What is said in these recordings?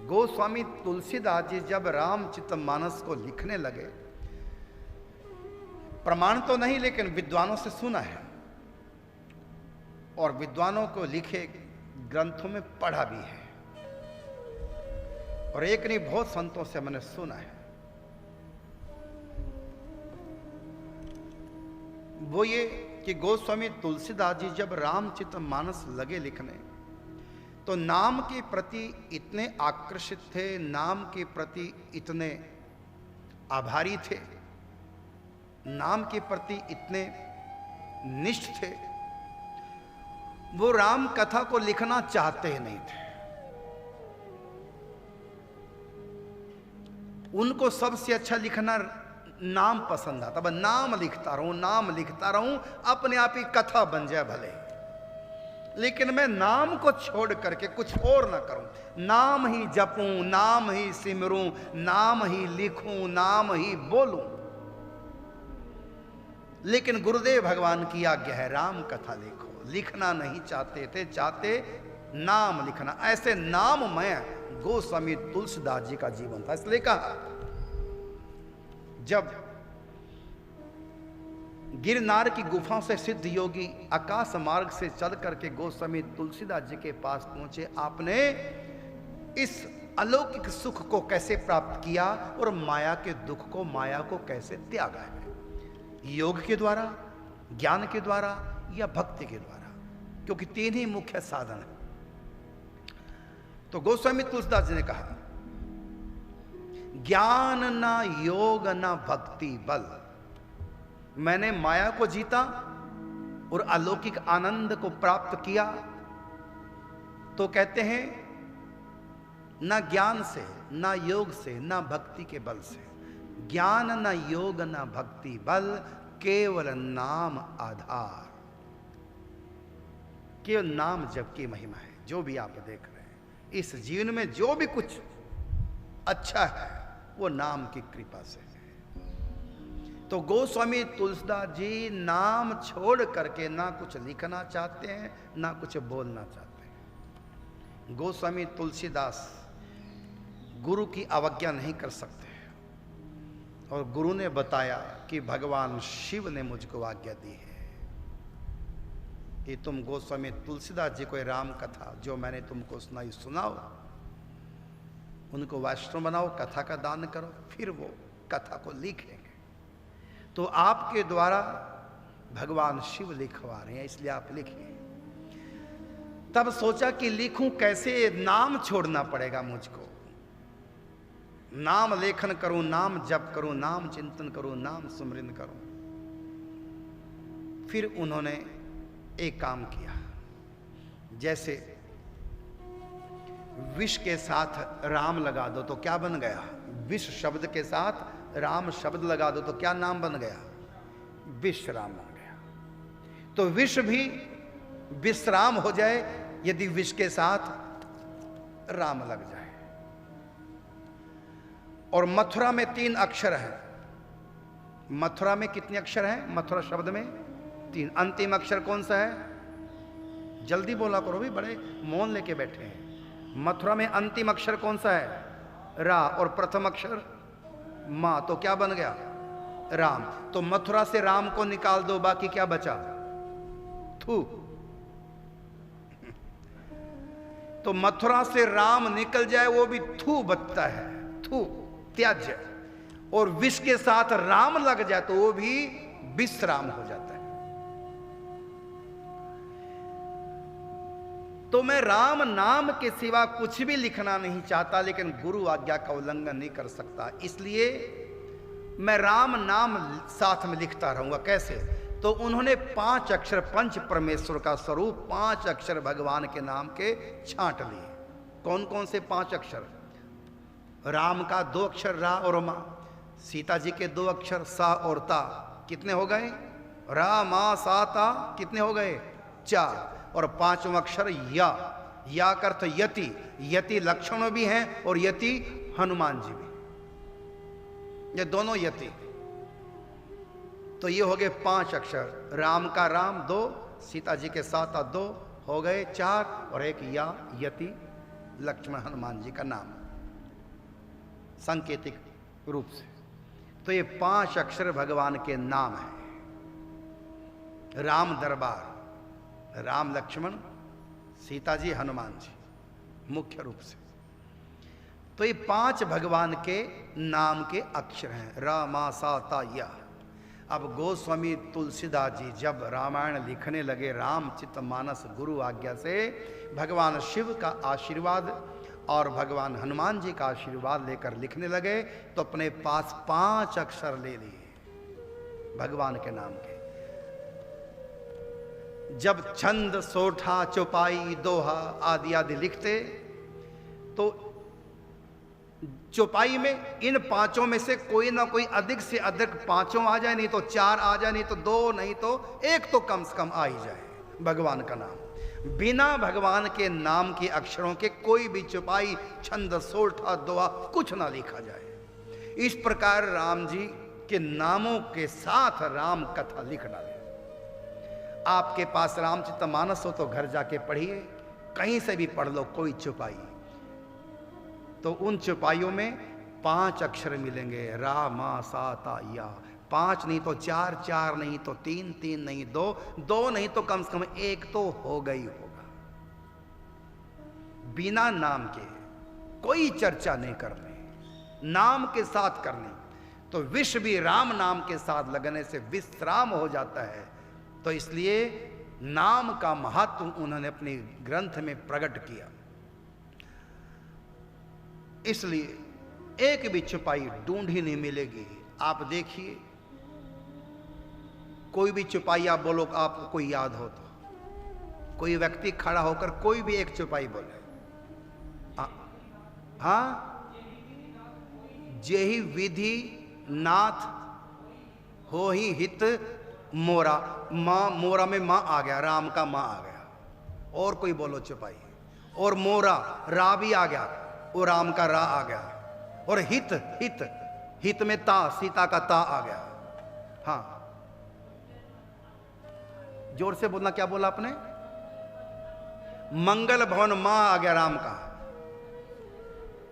गोस्वामी तुलसीदास जी जब रामचरितमानस को लिखने लगे, प्रमाण तो नहीं लेकिन विद्वानों से सुना है और विद्वानों को लिखे ग्रंथों में पढ़ा भी है, और एक नहीं बहुत संतों से मैंने सुना है। वो ये कि गोस्वामी तुलसीदास जी जब रामचरितमानस लगे लिखने तो नाम के प्रति इतने आकर्षित थे, नाम के प्रति इतने आभारी थे, नाम के प्रति इतने निष्ठ थे, वो राम कथा को लिखना चाहते ही नहीं थे। उनको सबसे अच्छा लिखना नाम पसंद आता, बस नाम लिखता रहूं, नाम लिखता रहूं, अपने आप ही कथा बन जाए भले, लेकिन मैं नाम को छोड़ करके कुछ और ना करूं। नाम ही जपूं, नाम ही सिमरूं, नाम ही लिखूं, नाम ही बोलूं। लेकिन गुरुदेव भगवान की आज्ञा है राम कथा लिखो। लिखना नहीं चाहते थे, चाहते नाम लिखना। ऐसे नाममय गोस्वामी तुलसीदास जी का जीवन था। इसलिए कहा जब गिरनार की गुफा से सिद्ध योगी आकाश मार्ग से चल करके गोस्वामी तुलसीदास जी के पास पहुंचे, आपने इस अलौकिक सुख को कैसे प्राप्त किया और माया के दुख को, माया को कैसे त्यागा है, योग के द्वारा, ज्ञान के द्वारा या भक्ति के द्वारा, क्योंकि तीन ही मुख्य साधन है। तो गोस्वामी तुलसीदास जी ने कहा ज्ञान ना योग ना भक्ति बल। मैंने माया को जीता और अलौकिक आनंद को प्राप्त किया, तो कहते हैं ना ज्ञान से, ना योग से, ना भक्ति के बल से। ज्ञान ना योग ना भक्ति बल, केवल नाम आधार। केवल नाम जप की महिमा है। जो भी आप देख रहे हैं इस जीवन में, जो भी कुछ अच्छा है वो नाम की कृपा से है। तो गोस्वामी तुलसीदास जी नाम छोड़ करके ना कुछ लिखना चाहते हैं, ना कुछ बोलना चाहते हैं। गोस्वामी तुलसीदास गुरु की अवज्ञा नहीं कर सकते, और गुरु ने बताया कि भगवान शिव ने मुझको आज्ञा दी है कि तुम गोस्वामी तुलसीदास जी को राम कथा जो मैंने तुमको सुनाई सुनाओ, उनको वैष्णव बनाओ, कथा का दान करो, फिर वो कथा को लिखेंगे। तो आपके द्वारा भगवान शिव लिखवा रहे हैं, इसलिए आप लिखिए। तब सोचा कि लिखूं कैसे, नाम छोड़ना पड़ेगा मुझको। नाम लेखन करूं, नाम जप करूं, नाम चिंतन करूं, नाम सुमरन करूं। फिर उन्होंने एक काम किया, जैसे विष के साथ राम लगा दो तो क्या बन गया, विष शब्द के साथ राम शब्द लगा दो तो क्या नाम बन गया, विश्राम बन गया। तो विष भी विश्राम हो जाए यदि विष के साथ राम लग जाए। और मथुरा में 3 अक्षर है। मथुरा में कितने अक्षर हैं? मथुरा शब्द में 3। अंतिम अक्षर कौन सा है? जल्दी बोला करो भी, बड़े मौन लेके बैठे हैं। मथुरा में अंतिम अक्षर कौन सा है? रा। और प्रथम अक्षर मां, तो क्या बन गया? राम। तो मथुरा से राम को निकाल दो, बाकी क्या बचा? थू। तो मथुरा से राम निकल जाए वो भी थू बचता है, थू, त्याज्य। और विष के साथ राम लग जाए तो वो भी विश्राम हो जाता है। तो मैं राम नाम के सिवा कुछ भी लिखना नहीं चाहता, लेकिन गुरु आज्ञा का उल्लंघन नहीं कर सकता, इसलिए मैं राम नाम साथ में लिखता रहूंगा। कैसे? तो उन्होंने 5 अक्षर, पंच परमेश्वर का स्वरूप 5 अक्षर भगवान के नाम के छांट लिए। कौन कौन से 5 अक्षर? राम का 2 अक्षर रा और मा, सीता जी के 2 अक्षर सा और ता, कितने हो गए? रा मा सा ता, कितने हो गए? 4। और 5वां अक्षर या, या का अर्थ यति। यति लक्ष्मण भी हैं और यति हनुमान जी भी, ये दोनों यति। तो ये हो गए 5 अक्षर। राम का राम 2, सीता जी के साथ 2 हो गए 4, और एक या, यति लक्ष्मण हनुमान जी का नाम। सांकेतिक रूप से। तो ये 5 अक्षर भगवान के नाम हैं। राम दरबार, राम लक्ष्मण सीता जी हनुमान जी मुख्य रूप से। तो ये 5 भगवान के नाम के अक्षर हैं, र मा सा ता या। अब गोस्वामी तुलसीदास जी जब रामायण लिखने लगे रामचरितमानस गुरु आज्ञा से, भगवान शिव का आशीर्वाद और भगवान हनुमान जी का आशीर्वाद लेकर लिखने लगे, तो अपने पास 5 अक्षर ले लिए भगवान के नाम के। जब छंद, सोठा, चौपाई, दोहा आदि आदि लिखते, तो चौपाई में इन 5 में से कोई ना कोई अधिक से अधिक 5 आ जाए, नहीं तो 4 आ जाए, नहीं तो 2, नहीं तो 1 तो कम से कम आ ही जाए भगवान का नाम। बिना भगवान के नाम के अक्षरों के कोई भी चौपाई, छंद, सोठा, दोहा कुछ ना लिखा जाए। इस प्रकार राम जी के नामों के साथ राम कथा लिख डाले। आपके पास रामचरितमानस हो तो घर जाके पढ़िए, कहीं से भी पढ़ लो कोई चौपाई, तो उन चौपाइयों में 5 अक्षर मिलेंगे, रा मा सा ता या। 5 नहीं तो 4, 4 नहीं तो 3, 3 नहीं 2, 2 नहीं तो कम से कम 1 तो होगा ही होगा। बिना नाम के कोई चर्चा नहीं करनी, नाम के साथ करनी। तो विष भी राम नाम के साथ लगने से विश्राम हो जाता है। तो इसलिए नाम का महत्व उन्होंने अपने ग्रंथ में प्रकट किया। इसलिए एक भी चौपाई ढूंढी नहीं मिलेगी। आप देखिए, कोई भी चौपाई आप बोलो, आपको कोई याद हो तो कोई व्यक्ति खड़ा होकर कोई भी एक चौपाई बोले, हाँ, जेहि विधि नाथ हो ही हित मोरा। माँ, मोरा में माँ आ गया, राम का माँ आ गया। और कोई बोलो चौपाई। और मोरा, रा भी आ गया, वो राम का रा आ गया। और हित, हित, हित में ता, सीता का ता आ गया। हाँ, जोर से बोलना, क्या बोला आपने? मंगल भवन मां आ गया राम का,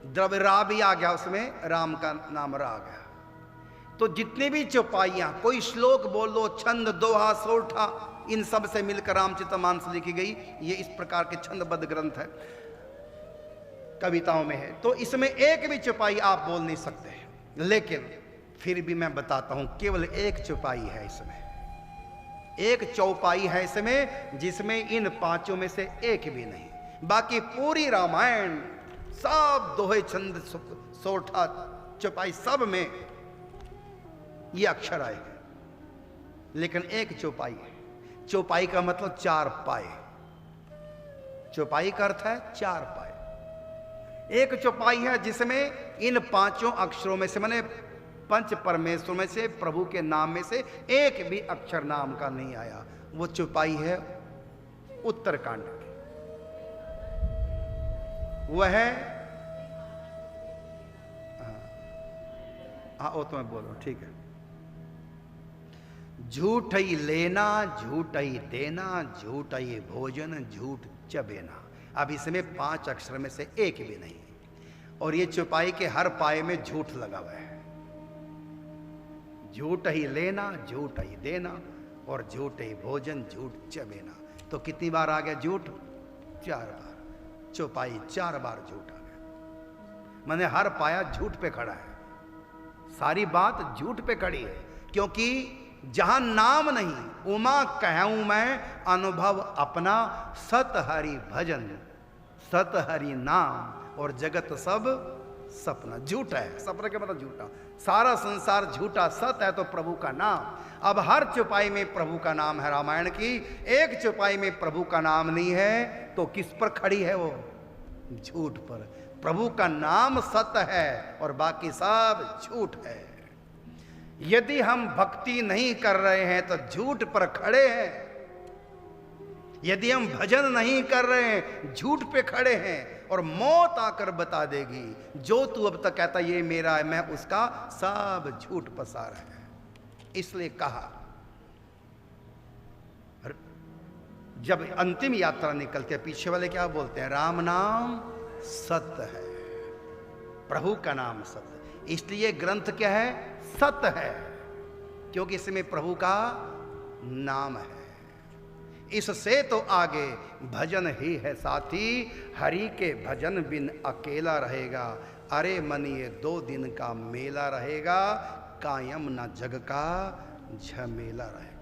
द्रव्य रा भी आ गया, उसमें राम का नाम रा आ गया। तो जितने भी चौपाइयां, कोई श्लोक बोल लो, छंद, दोहा, सोठा, इन सब से मिलकर रामचरितमानस लिखी गई। ये इस प्रकार के छंदबद्ध ग्रंथ है, कविताओं में है। तो इसमें एक भी चौपाई आप बोल नहीं सकते, लेकिन फिर भी मैं बताता हूं, केवल एक चौपाई है इसमें, एक चौपाई है इसमें जिसमें इन 5 में से एक भी नहीं। बाकी पूरी रामायण सब दोहे, छंद, सोठा, चौपाई सब में ये अक्षर आए हैं, लेकिन एक चौपाई है। चौपाई का मतलब 4 पाए। चौपाई का अर्थ है 4 पाए। एक चौपाई है जिसमें इन 5 अक्षरों में से, माने 5 परमेश्वर में से, प्रभु के नाम में से एक भी अक्षर नाम का नहीं आया। वो चौपाई है उत्तरकांड की। वह है, हाँ वो तो मैं बोल रहा हूं, ठीक है। झूठ ही लेना, झूठ ही देना, झूठ ही भोजन, झूठ चबेना। अब इसमें 5 अक्षर में से एक भी नहीं, और ये चौपाई के हर पाए में झूठ लगा हुआ है। झूठ ही लेना, झूठ ही देना, और झूठ ही भोजन, झूठ चबेना। तो कितनी बार आ गया झूठ? 4 बार। चौपाई 4 बार झूठ आ गया, माने हर पाया झूठ पे खड़ा है, सारी बात झूठ पे खड़ी है। क्योंकि जहां नाम नहीं, उमा कहूं मैं अनुभव अपना, सत हरि भजन, सत हरि नाम, और जगत सब सपना। झूठा है, सपना के मतलब झूठा, सारा संसार झूठा, सत है तो प्रभु का नाम। अब हर चौपाई में प्रभु का नाम है रामायण की, एक चौपाई में प्रभु का नाम नहीं है, तो किस पर खड़ी है वो? झूठ पर। प्रभु का नाम सत्य है और बाकी सब झूठ है। यदि हम भक्ति नहीं कर रहे हैं तो झूठ पर खड़े हैं, यदि हम भजन नहीं कर रहे हैं झूठ पे खड़े हैं, और मौत आकर बता देगी जो तू अब तक कहता ये मेरा है, मैं उसका, सब झूठ पसार है। इसलिए कहा, जब अंतिम यात्रा निकलते पीछे वाले क्या बोलते हैं? राम नाम सत्य है, प्रभु का नाम सत्य। इसलिए ग्रंथ क्या है? सत्य है, क्योंकि इसमें प्रभु का नाम है। इससे तो आगे भजन ही है साथी, हरि के भजन बिन अकेला रहेगा। अरे मन ये 2 दिन का मेला रहेगा, कायम ना जग का झमेला रहेगा।